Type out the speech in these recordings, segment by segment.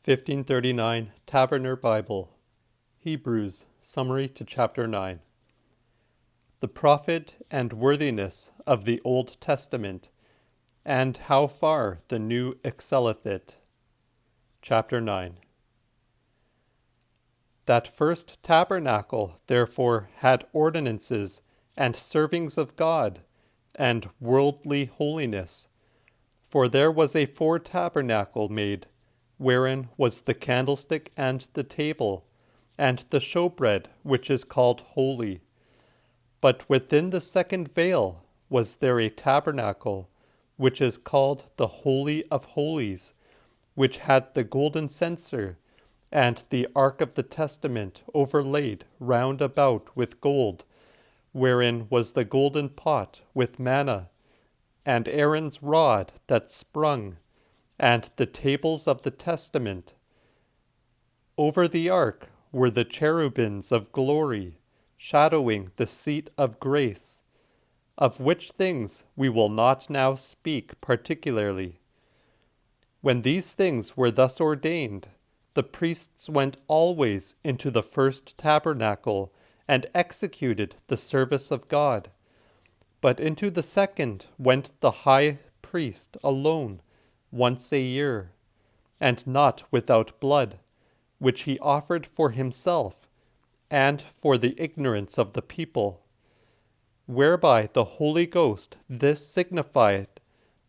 1539 Taverner Bible. Hebrews, summary to chapter 9. The profit and worthiness of the Old Testament, and how far the New excelleth it. Chapter 9. That first tabernacle, therefore, had ordinances, and servings of God, and worldly holiness. For there was a fore-tabernacle made, wherein was the candlestick and the table, and the showbread, which is called holy. But within the second veil was there a tabernacle, which is called the Holy of Holies, which had the golden censer, and the ark of the testament overlaid round about with gold, wherein was the golden pot with manna, and Aaron's rod that sprung, and the tables of the testament. Over the ark were the cherubims of glory, shadowing the seat of grace, of which things we will not now speak particularly. When these things were thus ordained, the priests went always into the first tabernacle and executed the service of God. But into the second went the high priest alone, once a year, and not without blood, which he offered for himself, and for the ignorance of the people, whereby the Holy Ghost this signified,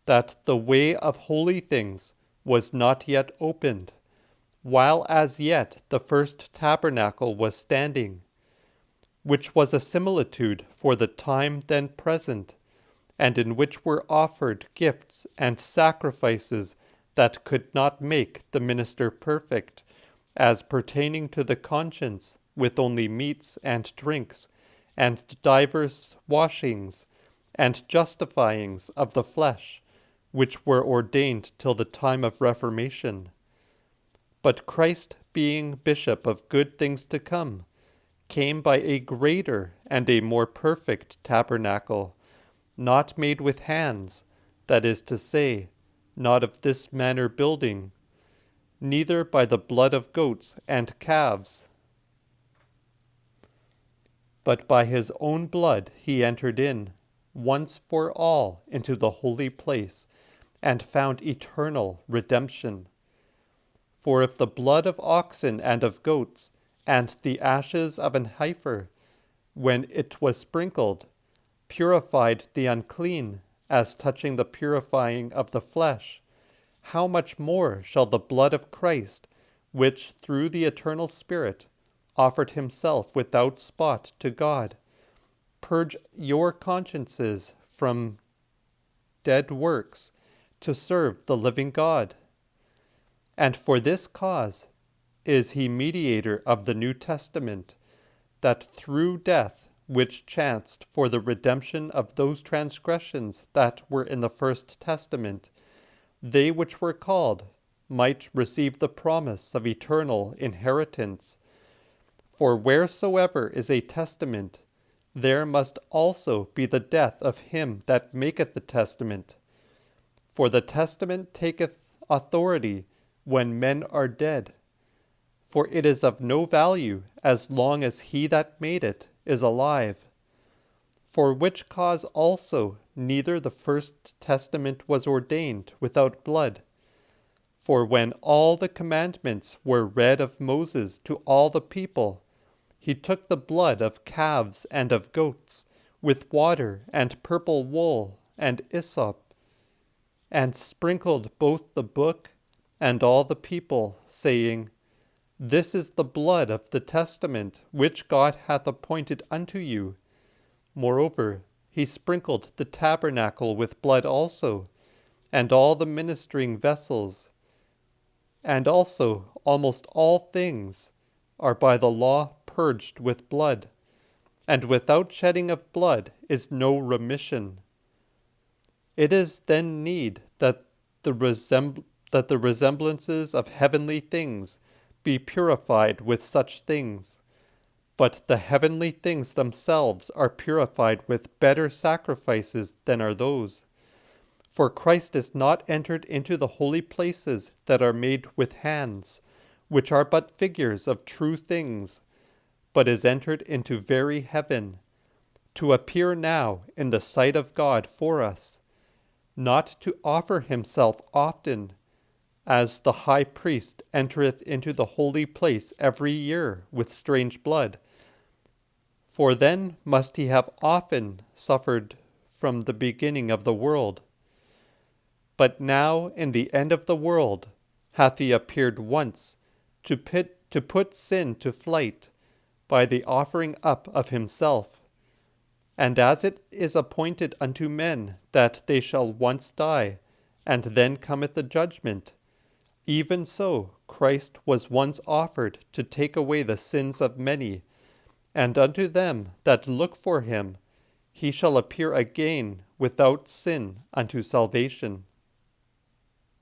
that the way of holy things was not yet opened, while as yet the first tabernacle was standing, which was a similitude for the time then present, and in which were offered gifts and sacrifices that could not make the minister perfect, as pertaining to the conscience, with only meats and drinks, and divers washings, and justifyings of the flesh, which were ordained till the time of Reformation. But Christ, being bishop of good things to come, came by a greater and a more perfect tabernacle, not made with hands, that is to say, not of this manner building, neither by the blood of goats and calves, but by his own blood he entered in, once for all, into the holy place, and found eternal redemption. For if the blood of oxen and of goats, and the ashes of an heifer, when it was sprinkled, purified the unclean, as touching the purifying of the flesh, how much more shall the blood of Christ, which through the eternal Spirit offered himself without spot to God, purge your consciences from dead works to serve the living God? And for this cause is he mediator of the New Testament, that through death, which chanced for the redemption of those transgressions that were in the first testament, they which were called might receive the promise of eternal inheritance. For wheresoever is a testament, there must also be the death of him that maketh the testament. For the testament taketh authority when men are dead. For it is of no value as long as he that made it is alive. For which cause also neither the first testament was ordained without blood. For when all the commandments were read of Moses to all the people, he took the blood of calves and of goats, with water and purple wool and hyssop, and sprinkled both the book and all the people, saying, This is the blood of the testament which God hath appointed unto you. Moreover, he sprinkled the tabernacle with blood also, and all the ministering vessels. And also almost all things are by the law purged with blood, and without shedding of blood is no remission. It is then need that the resemblances of heavenly things be purified with such things. But the heavenly things themselves are purified with better sacrifices than are those. For Christ is not entered into the holy places that are made with hands, which are but figures of true things, but is entered into very heaven, to appear now in the sight of God for us, not to offer himself often, as the high priest entereth into the holy place every year with strange blood. For then must he have often suffered from the beginning of the world. But now in the end of the world hath he appeared once to put sin to flight by the offering up of himself. And as it is appointed unto men that they shall once die, and then cometh the judgment, even so Christ was once offered to take away the sins of many, and unto them that look for him he shall appear again without sin unto salvation.